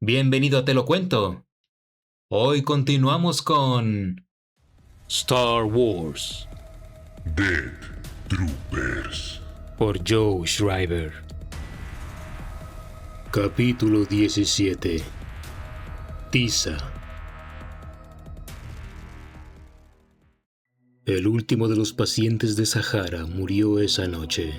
Bienvenido a Te lo cuento. Hoy continuamos con Star Wars Death Troopers. por Joe Schreiber. Capítulo 17. Tisa. El último de los pacientes de Sahara murió esa noche.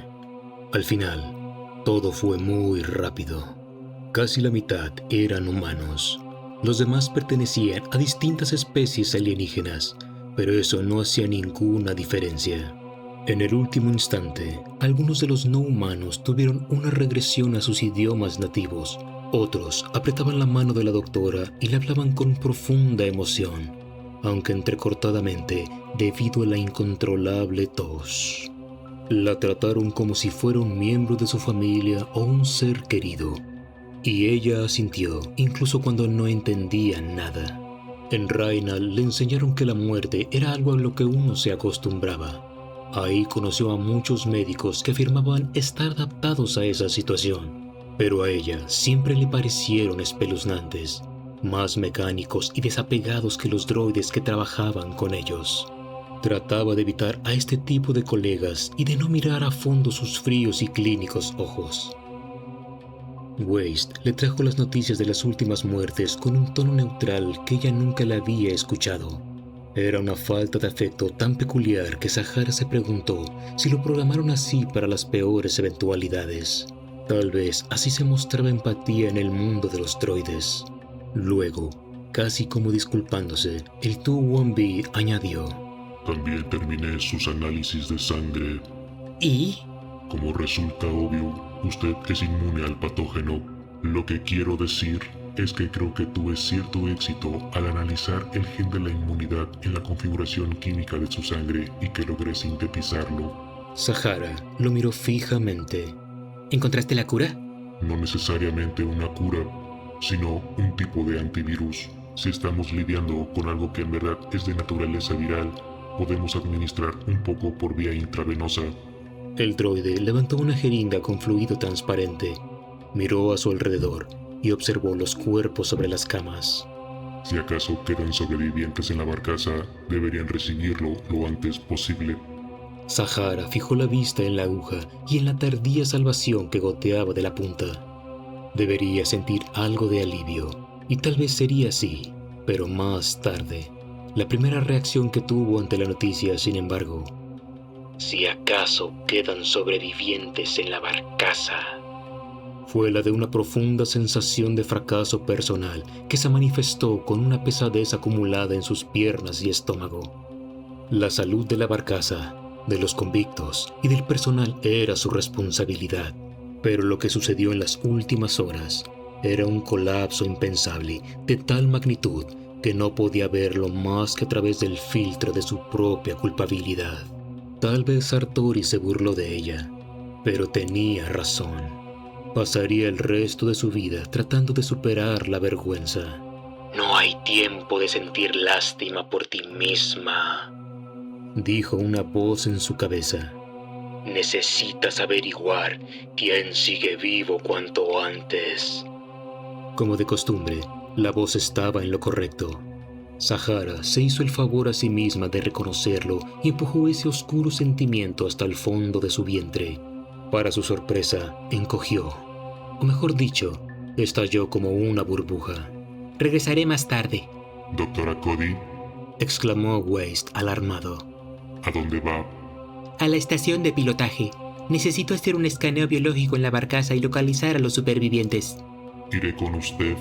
Al final, todo fue muy rápido. Casi la mitad eran humanos. Los demás pertenecían a distintas especies alienígenas, pero eso no hacía ninguna diferencia. En el último instante, algunos de los no humanos tuvieron una regresión a sus idiomas nativos. Otros apretaban la mano de la doctora y le hablaban con profunda emoción, aunque entrecortadamente debido a la incontrolable tos. La trataron como si fuera un miembro de su familia o un ser querido, y ella asintió incluso cuando no entendía nada. En Rainal le enseñaron que la muerte era algo a lo que uno se acostumbraba. Ahí conoció a muchos médicos que afirmaban estar adaptados a esa situación, pero a ella siempre le parecieron espeluznantes, más mecánicos y desapegados que los droides que trabajaban con ellos. Trataba de evitar a este tipo de colegas y de no mirar a fondo sus fríos y clínicos ojos. Waste le trajo las noticias de las últimas muertes con un tono neutral que ella nunca la había escuchado. Era una falta de afecto tan peculiar que Sahara se preguntó si lo programaron así para las peores eventualidades. Tal vez así se mostraba empatía en el mundo de los droides. Luego, casi como disculpándose, el Tu-1B añadió: También terminé sus análisis de sangre. ¿Y? Como resulta obvio, usted es inmune al patógeno. Lo que quiero decir es que creo que tuve cierto éxito al analizar el gen de la inmunidad en la configuración química de su sangre y que logré sintetizarlo. Sahara lo miró fijamente. ¿Encontraste la cura? No necesariamente una cura, sino un tipo de antivirus. Si estamos lidiando con algo que en verdad es de naturaleza viral, podemos administrar un poco por vía intravenosa. El droide levantó una jeringa con fluido transparente, miró a su alrededor y observó los cuerpos sobre las camas. Si acaso quedan sobrevivientes en la barcaza, deberían recibirlo lo antes posible. Sahara fijó la vista en la aguja y en la tardía salvación que goteaba de la punta. Debería sentir algo de alivio, y tal vez sería así, pero más tarde. La primera reacción que tuvo ante la noticia, sin embargo: si acaso quedan sobrevivientes en la barcaza, fue la de una profunda sensación de fracaso personal que se manifestó con una pesadez acumulada en sus piernas y estómago. La salud de la barcaza, de los convictos y del personal era su responsabilidad, pero lo que sucedió en las últimas horas era un colapso impensable de tal magnitud que no podía verlo más que a través del filtro de su propia culpabilidad. Tal vez Sartori se burló de ella, pero tenía razón. Pasaría el resto de su vida tratando de superar la vergüenza. No hay tiempo de sentir lástima por ti misma, dijo una voz en su cabeza. Necesitas averiguar quién sigue vivo cuanto antes. Como de costumbre, la voz estaba en lo correcto. Sahara se hizo el favor a sí misma de reconocerlo y empujó ese oscuro sentimiento hasta el fondo de su vientre. Para su sorpresa, encogió, o mejor dicho, estalló como una burbuja. «Regresaré más tarde», Doctora Cody, exclamó Waste alarmado. ¿a dónde va? A la estación de pilotaje. Necesito hacer un escaneo biológico en la barcaza y localizar a los supervivientes. ¿Iré con usted?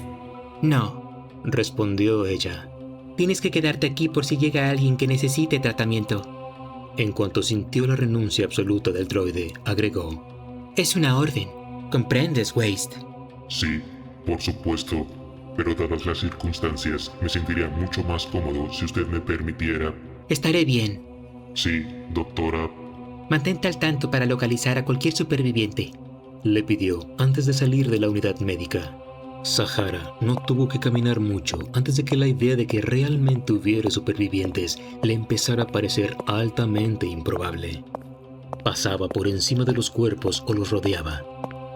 No, respondió ella. Tienes que quedarte aquí por si llega alguien que necesite tratamiento. En cuanto sintió la renuncia absoluta del droide, agregó: Es una orden. ¿Comprendes, Waste? Sí, por supuesto, pero dadas las circunstancias, me sentiría mucho más cómodo si usted me permitiera. Estaré bien. Sí, doctora. Mantente al tanto para localizar a cualquier superviviente, le pidió antes de salir de la unidad médica. Sahara no tuvo que caminar mucho antes de que la idea de que realmente hubiera supervivientes le empezara a parecer altamente improbable. Pasaba por encima de los cuerpos o los rodeaba.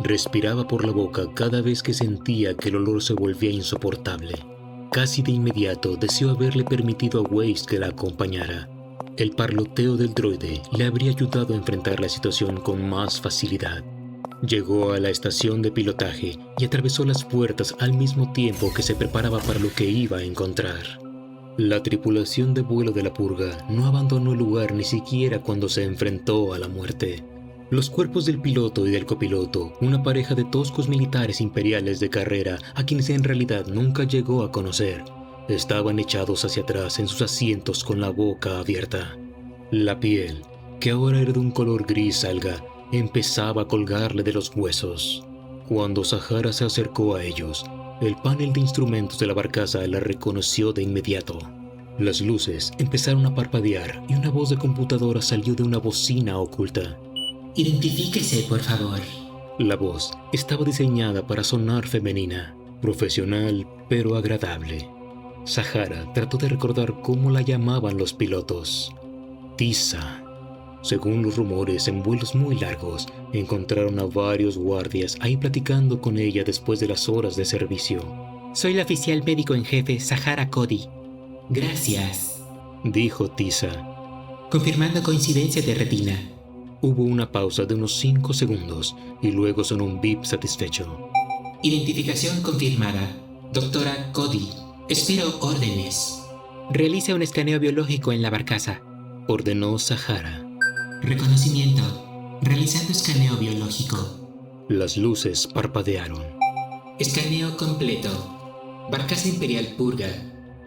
Respiraba por la boca cada vez que sentía que el olor se volvía insoportable. Casi de inmediato deseó haberle permitido a Weiss que la acompañara. El parloteo del droide le habría ayudado a enfrentar la situación con más facilidad. Llegó a la estación de pilotaje y atravesó las puertas al mismo tiempo que se preparaba para lo que iba a encontrar. La tripulación de vuelo de la purga no abandonó el lugar ni siquiera cuando se enfrentó a la muerte. Los cuerpos del piloto y del copiloto, una pareja de toscos militares imperiales de carrera a quienes en realidad nunca llegó a conocer, estaban echados hacia atrás en sus asientos con la boca abierta. La piel, que ahora era de un color gris alga, empezaba a colgarle de los huesos. Cuando Zahara se acercó a ellos, el panel de instrumentos de la barcaza la reconoció de inmediato. Las luces empezaron a parpadear y una voz de computadora salió de una bocina oculta. Identifíquese, por favor. La voz estaba diseñada para sonar femenina, profesional pero agradable. Zahara trató de recordar cómo la llamaban los pilotos. Tisa. Según los rumores, en vuelos muy largos, encontraron a varios guardias ahí platicando con ella después de las horas de servicio. Soy la oficial médico en jefe, Zahara Cody. Gracias, dijo Tisa. Confirmando coincidencia de retina. Hubo una pausa de unos 5 segundos y luego sonó un bip satisfecho. Identificación confirmada. Doctora Cody. Espero órdenes. Realice un escaneo biológico en la barcaza, ordenó Zahara. Reconocimiento. Realizando escaneo biológico. Las luces parpadearon. Escaneo completo. Barcaza Imperial Purga.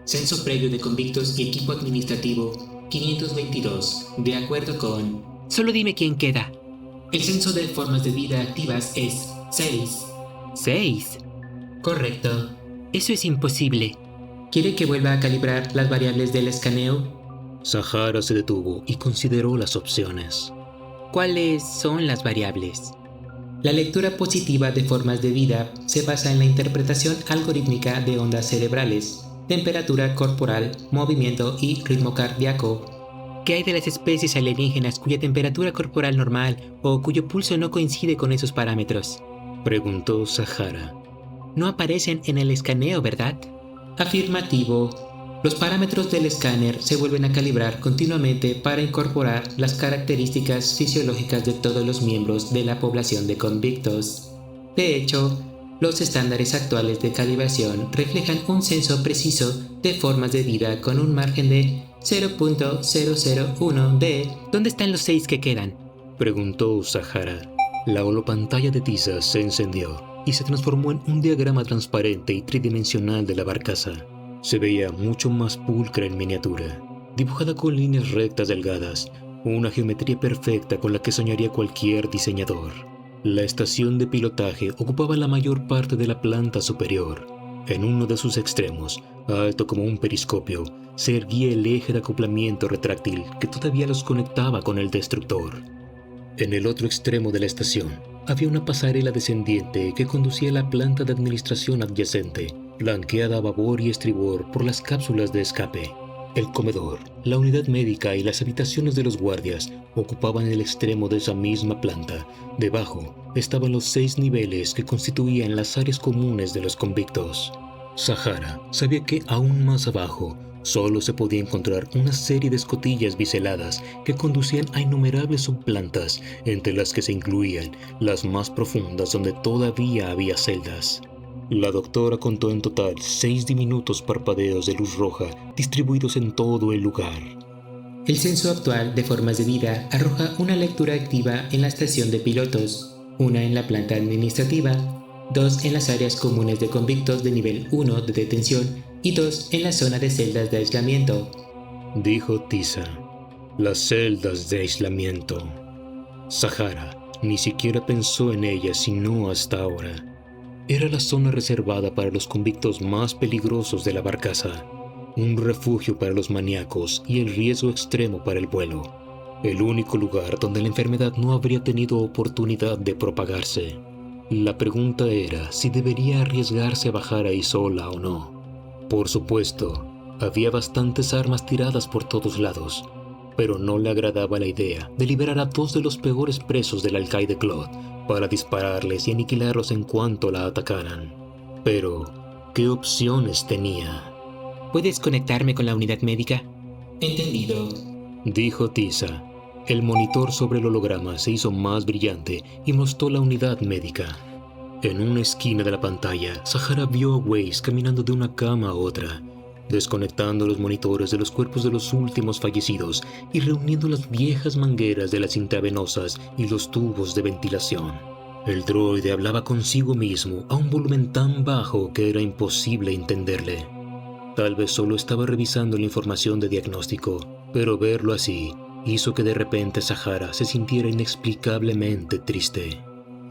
Censo previo de convictos y equipo administrativo 522. De acuerdo con... Solo dime quién queda. El censo de formas de vida activas es 6. ¿6? Correcto. Eso es imposible. ¿Quiere que vuelva a calibrar las variables del escaneo? Zahara se detuvo y consideró las opciones. ¿Cuáles son las variables? La lectura positiva de formas de vida se basa en la interpretación algorítmica de ondas cerebrales, temperatura corporal, movimiento y ritmo cardíaco. ¿Qué hay de las especies alienígenas cuya temperatura corporal normal o cuyo pulso no coincide con esos parámetros? Preguntó Zahara. No aparecen en el escaneo, ¿verdad? Afirmativo. Los parámetros del escáner se vuelven a calibrar continuamente para incorporar las características fisiológicas de todos los miembros de la población de convictos. De hecho, los estándares actuales de calibración reflejan un censo preciso de formas de vida con un margen de 0.001 de... ¿Dónde están los 6 que quedan? Preguntó Zahara. La holopantalla de Tisa se encendió y se transformó en un diagrama transparente y tridimensional de la barcaza. Se veía mucho más pulcra en miniatura, dibujada con líneas rectas delgadas, una geometría perfecta con la que soñaría cualquier diseñador. La estación de pilotaje ocupaba la mayor parte de la planta superior. En uno de sus extremos, alto como un periscopio, se erguía el eje de acoplamiento retráctil que todavía los conectaba con el destructor. En el otro extremo de la estación, había una pasarela descendiente que conducía a la planta de administración adyacente, flanqueada a babor y estribor por las cápsulas de escape. El comedor, la unidad médica y las habitaciones de los guardias ocupaban el extremo de esa misma planta. Debajo estaban los 6 niveles que constituían las áreas comunes de los convictos. Zahara sabía que aún más abajo solo se podía encontrar una serie de escotillas biseladas que conducían a innumerables subplantas, entre las que se incluían las más profundas donde todavía había celdas. La doctora contó en total 6 diminutos parpadeos de luz roja distribuidos en todo el lugar. El censo actual de formas de vida arroja una lectura activa en la estación de pilotos, una en la planta administrativa, 2 en las áreas comunes de convictos de nivel 1 de detención y 2 en la zona de celdas de aislamiento, dijo Tisa. Las celdas de aislamiento. Zahara ni siquiera pensó en ellas sino hasta ahora. Era la zona reservada para los convictos más peligrosos de la barcaza, un refugio para los maníacos y el riesgo extremo para el vuelo, el único lugar donde la enfermedad no habría tenido oportunidad de propagarse. La pregunta era si debería arriesgarse a bajar ahí sola o no. Por supuesto, había bastantes armas tiradas por todos lados, pero no le agradaba la idea de liberar a 2 de los peores presos del alcaide Claude para dispararles y aniquilarlos en cuanto la atacaran. Pero, ¿qué opciones tenía? ¿Puedes conectarme con la unidad médica? Entendido, dijo Tisa. El monitor sobre el holograma se hizo más brillante y mostró la unidad médica. En una esquina de la pantalla, Sahara vio a Weiss caminando de una cama a otra, desconectando los monitores de los cuerpos de los últimos fallecidos y reuniendo las viejas mangueras de las intravenosas y los tubos de ventilación. El droide hablaba consigo mismo a un volumen tan bajo que era imposible entenderle. Tal vez solo estaba revisando la información de diagnóstico, pero verlo así hizo que de repente Sahara se sintiera inexplicablemente triste.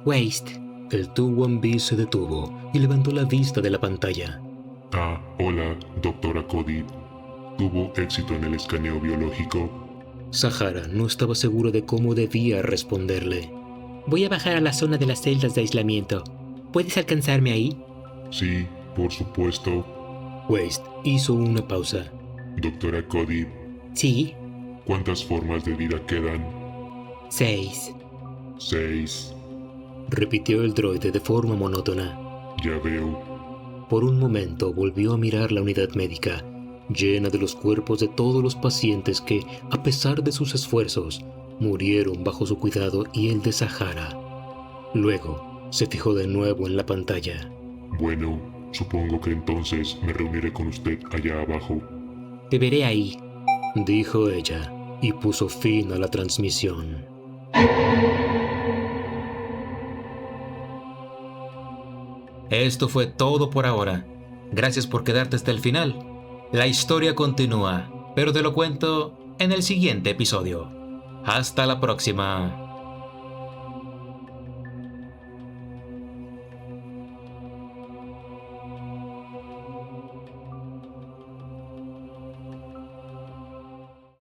Waste. El Tu-1B se detuvo y levantó la vista de la pantalla. Ah, hola, doctora Cody. ¿Tuvo éxito en el escaneo biológico? Sahara no estaba seguro de cómo debía responderle. Voy a bajar a la zona de las celdas de aislamiento. ¿Puedes alcanzarme ahí? Sí, por supuesto. Waste hizo una pausa. Doctora Cody, Sí. ¿cuántas formas de vida quedan? 6. 6. Repitió el droide de forma monótona. Ya veo. Por un momento volvió a mirar la unidad médica, llena de los cuerpos de todos los pacientes que, a pesar de sus esfuerzos, murieron bajo su cuidado y el de Sahara. Luego se fijó de nuevo en la pantalla. Bueno, supongo que entonces me reuniré con usted allá abajo. Te veré ahí, dijo ella, y puso fin a la transmisión. Esto fue todo por ahora. Gracias por quedarte hasta el final. La historia continúa, pero te lo cuento en el siguiente episodio. Hasta la próxima.